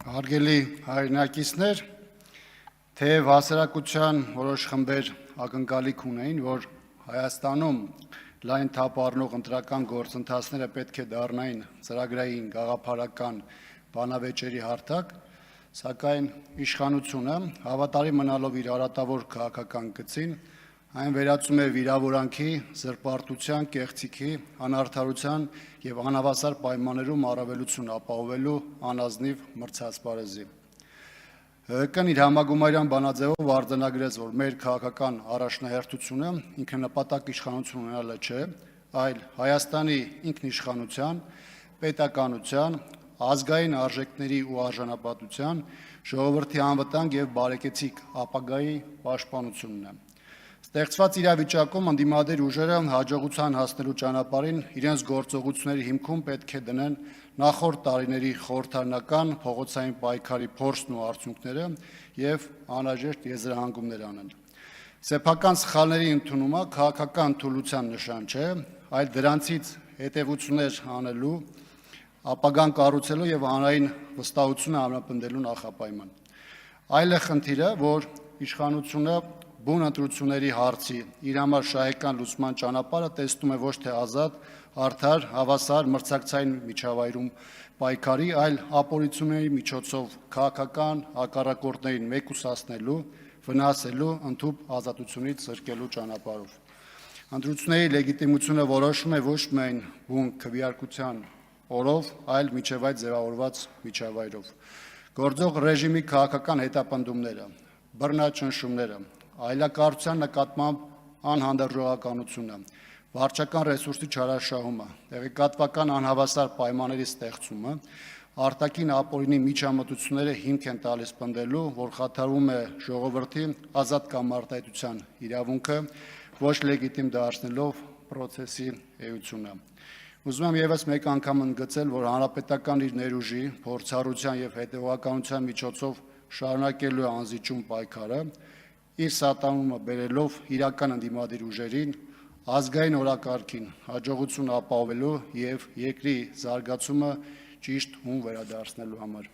Հարգելի հայրենակիցներ, թեև հասարակության որոշ խմբեր ակնկալիք ունեին, որ Հայաստանում լայն թափ առնող ընտրական գործընթացները պետք է դառնային ծրագրային, գաղափարական բանավեճերի հարթակ, սակայն իշխանությունը հավատարիմ մնալով իր արատավոր քաղաքական գծին, այն վերածում է վիրավորանքի, զրպարտության, կեղծիքի, անարդարության և անհավասար պայմաններում առավելություն ապահովելու անազնիվ մրցած պարեզի։ ՀՀԿ-ն իր համագումարյան բանաձևով արձանագրեց, որ մեր քաղաքական առաջնահերթությունը ինքնանպատակ իշխանություն ունենալը չէ, այլ Հայաստանի ինքնիշխանության, պետականության, ազգային արժեքների ու արժանապատվության, ժողովրդի անվտանգ և բարեկեցիկ ապագայի պաշտպանությունն է։ Ստեղծված իրավիճակում ընդդիմադիր ուժերը հաջողության հասնելու ճանապարհին իրենց գործողությունների հիմքում պետք է դնեն նախորդ տարիների խորհրդարանական փողոցային պայքարի փորձն ու արդյունքները և անհրաժեշտ եզրահանգումներ անեն։ Սեփական սխալների ընդունումը քաղաքական թուլության նշան չէ, այլ դրանցից հետևություններ անելու, ապագան կառուցելու և հանրային վստահությունը ամրապնդելու նախապայման։ Այլ է խնդիրը, որ իշխանությունը բուն ընտրությունների հարցի իր համար շահեկան լուծման ճանապարհը տեսնում է ոչ թե ազատ, արդար, հավասար մրցակցային միջավայրում պայքարի, այլ ապօրինությունների միջոցով քաղաքական հակառակորդներին մեկուսացնելու, վնասելու, ընդհուպ ազատությունից զրկելու ճանապարհով։ Ընտրությունների լեգիտիմությունը որոշվում է ոչ միայն բուն քվեարկության օրով, այլ մինչև այդ ձևավորված միջավայրով։ Գործող ռեժիմի քաղաքական հետապնդումները, բռնաճնշումները, այլակառուցության նկատմամբ անհանդուրժողականությունը, վարչական ռեսուրսի չարաշահումը, տեղեկատվական անհավասար պայմանների ստեղծումը, արտաքին ապօրինի միջամտությունները հիմք են տալիս պնդելու, որ խաթարվում է ժողովրդի ազատ կամ արտահայտության իրավունքը, ոչ լեգիտիմ դարձնելով պրոցեսի էությունը։ Ուզում եմ ևս մեկ անգամ ընդգծել, որ հանրապետական իր ներուժի, փորձառության և հետևողականության միջոցով շարունակելու է անզիջում պայքարը, իր սատարումը բերելով իրական ընդդիմադիր ուժերին, ազգային օրակարգին հաջողություն ապահովելու և երկրի զարգացումը ճիշտ հուն վերադարձնելու համար։